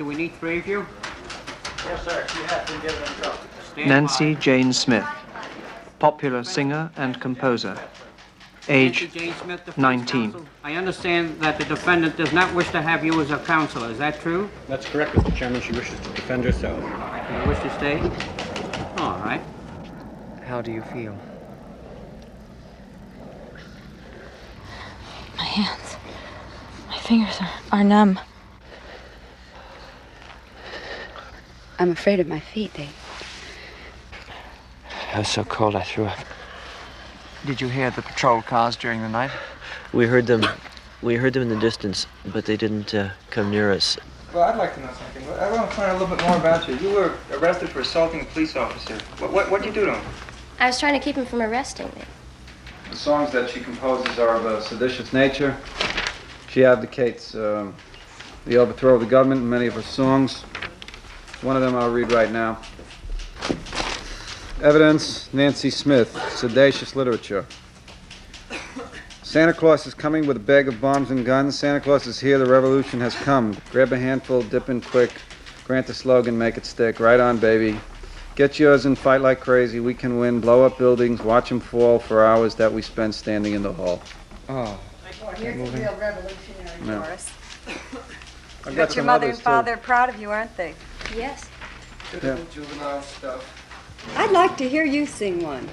Do we need three of you? Yes, sir. She has been given a go. Nancy Jane Smith, popular singer and composer, age Nancy Jane Smith, defense 19. counsel. I understand that the defendant does not wish to have you as a counselor. Is that true? That's correct, Mr. Chairman. She wishes to defend herself. Do you wish to stay? All right. How do you feel? My hands, my fingers are numb. I'm afraid of my feet, Dave. I was so cold I threw up. Did you hear the patrol cars during the night? We heard them in the distance, but they didn't come near us. Well, I'd like to know something. I want to find out a little bit more about you. You were arrested for assaulting a police officer. What'd you do to him? I was trying to keep him from arresting me. The songs that she composes are of a seditious nature. She advocates the overthrow of the government in many of her songs. One of them I'll read right now. Evidence, Nancy Smith, Sedacious Literature. Santa Claus is coming with a bag of bombs and guns. Santa Claus is here, the revolution has come. Grab a handful, dip in quick. Grant the slogan, make it stick. Right on, baby. Get yours and fight like crazy. We can win. Blow up buildings, watch them fall for hours that we spend standing in the hall. Oh. Well, here's a real revolutionary, No. Doris. I've Got your some mother others, and father proud of you, aren't they? Yes. Typical juvenile stuff. I'd like to hear you sing one.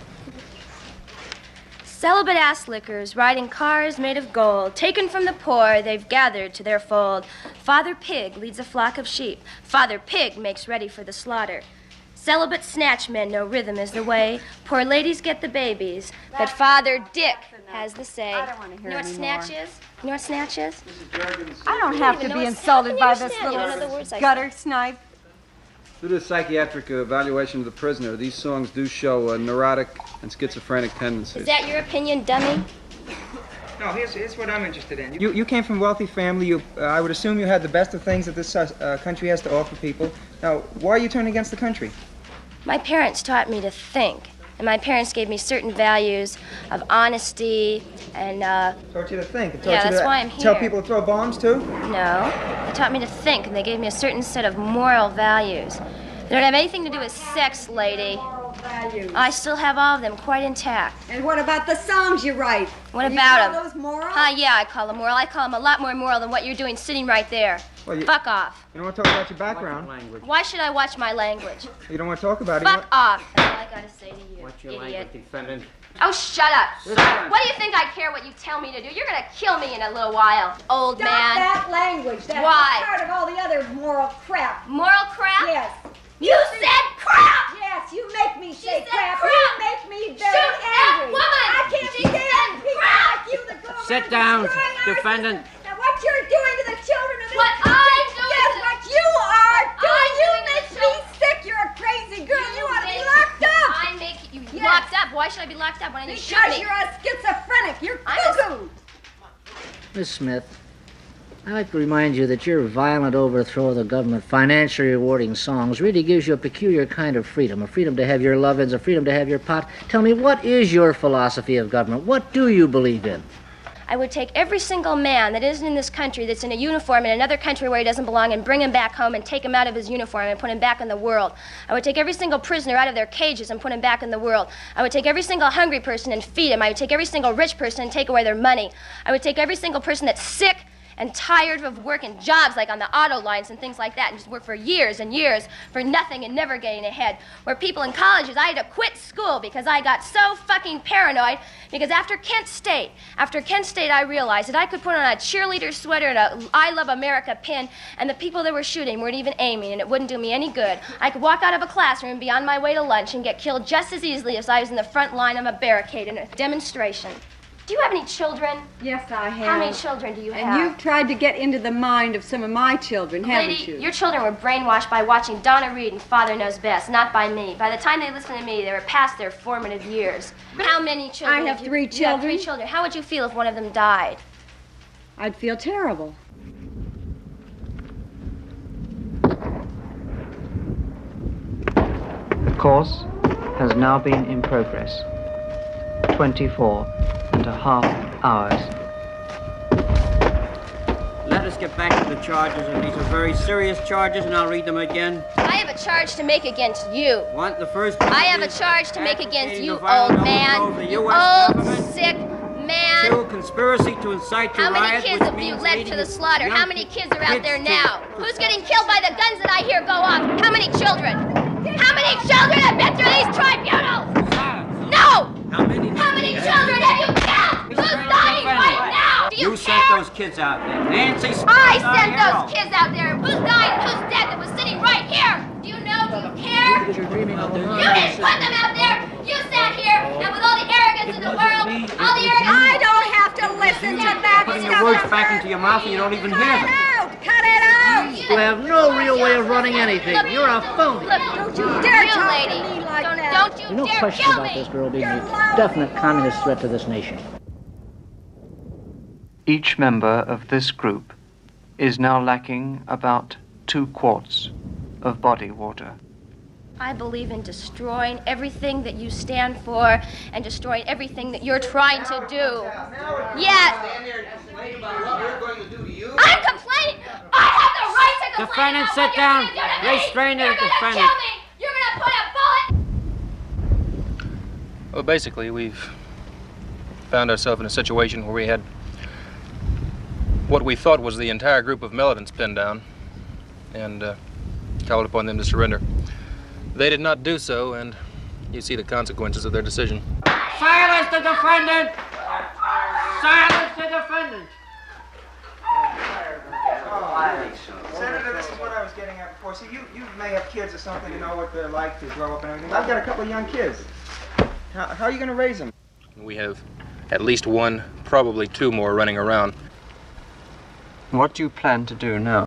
Celibate ass lickers, riding cars made of gold, taken from the poor, they've gathered to their fold. Father Pig leads a flock of sheep. Father Pig makes ready for the slaughter. Celibate snatchmen know rhythm is the way. Poor ladies get the babies, but Father Dick has the say. I don't want to hear You know what anymore. snatch is? You know what snatch is? I don't have to even know be what's insulted by happening. this You don't know the little words I gutter snipe. Through the psychiatric evaluation of the prisoner, these songs do show neurotic and schizophrenic tendencies. Is that your opinion, dummy? No, here's what I'm interested in. You came from a wealthy family. I would assume you had the best of things that this country has to offer people. Now, why are you turning against the country? My parents taught me to think, and my parents gave me certain values of honesty and, Taught you to think. And Yeah, taught you that's to why I'm Tell here. people to throw bombs, too? No. They taught me to think, and they gave me a certain set of moral values. They don't have anything to do with sex, lady. Values. I still have all of them quite intact. And what about the songs you write? What You about call them? those moral? Yeah, I call them moral. I call them a lot more moral than what you're doing sitting right there. Well, Fuck off. You don't want to talk about your background. Language. Why should I watch my language? You don't want to talk about it. Fuck off. That's all I gotta say to you, What's your idiot. language, defendant? Oh, shut up. Silence. What do you think I care what you tell me to do? You're gonna kill me in a little while, old Stop man. that language. That's Why? part of all the other moral crap. Moral crap? Yes. You said crap! Yes, you make me say said crap. crap. You make me very Shoot that angry. woman. I can't She stand said people crap. like you that go around Sit down, destroying our defendant. system. Now what you're doing to the children of this What country, I'm doing yes, to the- what you are doing, I'm you doing to make the me children- sick. You're a crazy girl. You ought to be make- locked up. I make you Yes. locked up. Why should I be locked up? Why don't you shoot Because me? you're a schizophrenic. You're I'm a- cuckoo. Miss Smith, I'd like to remind you that your violent overthrow of the government, financially rewarding songs, really gives you a peculiar kind of freedom, a freedom to have your lovins, a freedom to have your pot. Tell me, what is your philosophy of government? What do you believe in? I would take every single man that isn't in this country, that's in a uniform in another country where he doesn't belong, and bring him back home and take him out of his uniform and put him back in the world. I would take every single prisoner out of their cages and put him back in the world. I would take every single hungry person and feed him. I would take every single rich person and take away their money. I would take every single person that's sick and tired of working jobs like on the auto lines and things like that, and just work for years and years for nothing and never getting ahead. Where people in colleges, I had to quit school because I got so fucking paranoid, because after Kent State I realized that I could put on a cheerleader sweater and a I Love America pin, and the people that were shooting weren't even aiming, and it wouldn't do me any good. I could walk out of a classroom and be on my way to lunch and get killed just as easily as I was in the front line of a barricade in a demonstration. Do you have any children? Yes, I have. How many children do you have? And you've tried to get into the mind of some of my children, haven't Lady, you? your children were brainwashed by watching Donna Reed and Father Knows Best, not by me. By the time they listened to me, they were past their formative years. How many children? I have 3 You have children. 3 children. How would you feel if one of them died? I'd feel terrible. The course has now been in progress. 24 and a half hours. Let us let's get back to the charges, and these are very serious charges, and I'll read them again. I have a charge to make against you. What? The first I one have a is charge to make against advocating you, the violent old man. overthrow of the You US old, government. sick man. 2, conspiracy to incite to How many riot, kids which have you means led leading to the slaughter? young How many kids are out there kids now? to- Who's getting killed by the guns that I hear go off? How many children? How many children have been through these tribunals? No! How many children have you killed? Who's dying right now? Do you sent care? those kids out there. Nancy Smith, I our sent hero. those kids out there. Who's died and who's dead that was sitting right here? Do you know? Do you care? Because you're dreaming of a You modern didn't put them out there. You sat here, and with all the arrogance in the world, all the arrogance. I don't have to listen to that Putting stuff. your words back into your mouth and you don't even hear Cut it them. out! Cut it out! You have no real way of running anything. You're a phony. Don't you dare You talk lady. to me like Don't, that. don't you There's no dare question kill about me. this girl being a definite communist threat to this nation. Each member of this group is now lacking about 2 quarts of body water. I believe in destroying everything that you stand for and destroying everything that you're trying to do. Yes. I'm complaining. I have the right to complain. Defendant, about sit what you're down. gonna do to me. Restrain the You're gonna defendant. kill me. You're gonna put a bullet. Well, basically, we've found ourselves in a situation where we had what we thought was the entire group of militants pinned down and called upon them to surrender. They did not do so, and you see the consequences of their decision. Silence the defendant! Silence the defendant! Senator, this is what I was getting at before. See, you may have kids or something to know what they're like to grow up and everything. I've got a couple of young kids. How are you going to raise them? We have at least 1, probably 2 more running around. What do you plan to do now?